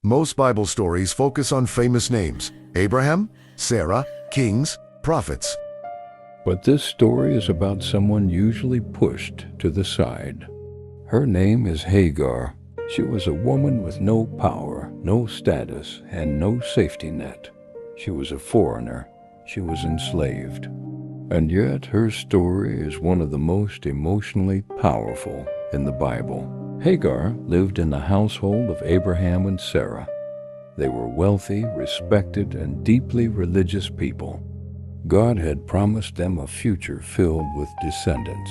Most Bible stories focus on famous names: Abraham, Sarah, kings, prophets. But this story is about someone usually pushed to the side. Her name is Hagar. She was a woman with no power, no status, and no safety net. She was a foreigner. She was enslaved. And yet her story is one of the most emotionally powerful in the Bible. Hagar lived in the household of Abraham and Sarah. They were wealthy, respected, and deeply religious people. God had promised them a future filled with descendants,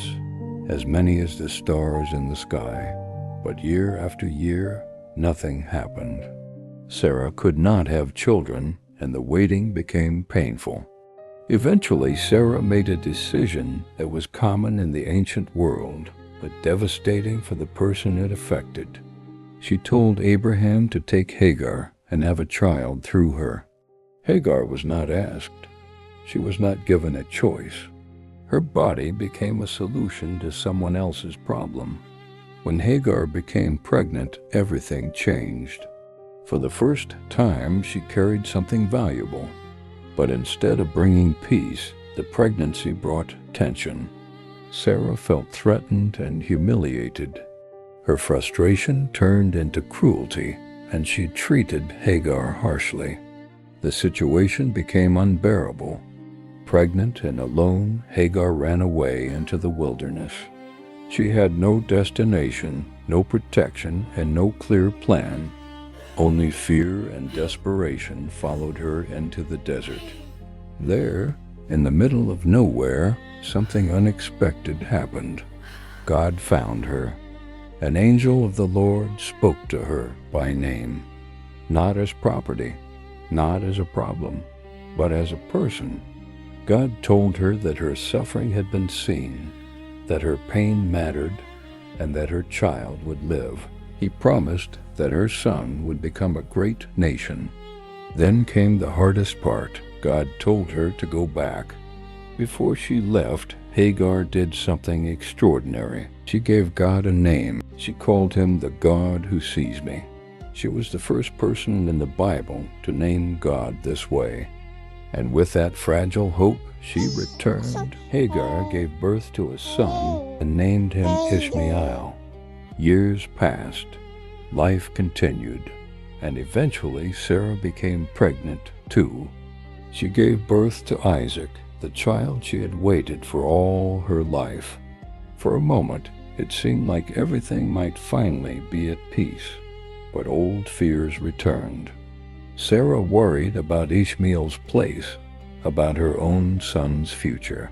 as many as the stars in the sky. But year after year, nothing happened. Sarah could not have children, and the waiting became painful. Eventually, Sarah made a decision that was common in the ancient world, but devastating for the person it affected. She told Abraham to take Hagar and have a child through her. Hagar was not asked. She was not given a choice. Her body became a solution to someone else's problem. When Hagar became pregnant, everything changed. For the first time, she carried something valuable. But instead of bringing peace, the pregnancy brought tension. Sarah felt threatened and humiliated. Her frustration turned into cruelty, and she treated Hagar harshly. The situation became unbearable. Pregnant and alone, Hagar ran away into the wilderness. She had no destination, no protection, and no clear plan. Only fear and desperation followed her into the desert. There, in the middle of nowhere, something unexpected happened. God found her. An angel of the Lord spoke to her by name, not as property, not as a problem, but as a person. God told her that her suffering had been seen, that her pain mattered, and that her child would live. He promised that her son would become a great nation. Then came the hardest part. God told her to go back. Before she left, Hagar did something extraordinary. She gave God a name. She called him the God who sees me. She was the first person in the Bible to name God this way. And with that fragile hope, she returned. Hagar gave birth to a son and named him Ishmael. Years passed. Life continued. And eventually, Sarah became pregnant too. She gave birth to Isaac, the child she had waited for all her life. For a moment, it seemed like everything might finally be at peace, but old fears returned. Sarah worried about Ishmael's place, about her own son's future.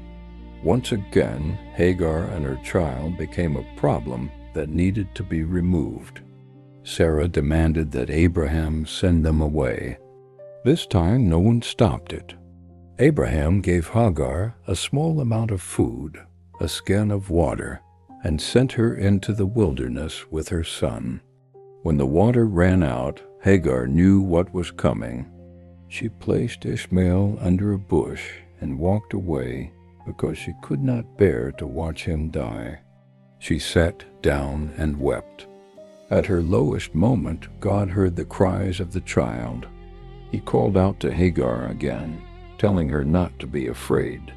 Once again, Hagar and her child became a problem that needed to be removed. Sarah demanded that Abraham send them away. This time, no one stopped it. Abraham gave Hagar a small amount of food, a skin of water, and sent her into the wilderness with her son. When the water ran out, Hagar knew what was coming. She placed Ishmael under a bush and walked away because she could not bear to watch him die. She sat down and wept. At her lowest moment, God heard the cries of the child. He called out to Hagar again, telling her not to be afraid.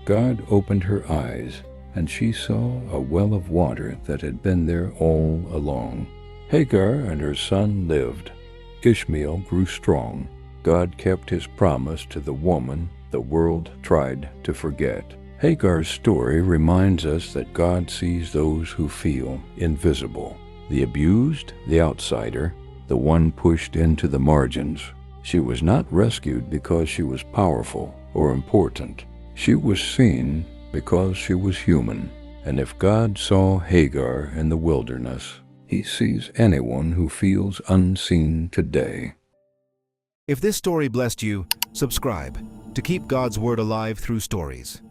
God opened her eyes, and she saw a well of water that had been there all along. Hagar and her son lived. Ishmael grew strong. God kept his promise to the woman the world tried to forget. Hagar's story reminds us that God sees those who feel invisible. The abused, the outsider, the one pushed into the margins. She was not rescued because she was powerful or important. She was seen because she was human. And if God saw Hagar in the wilderness, he sees anyone who feels unseen today. If this story blessed you, subscribe to keep God's Word alive through stories.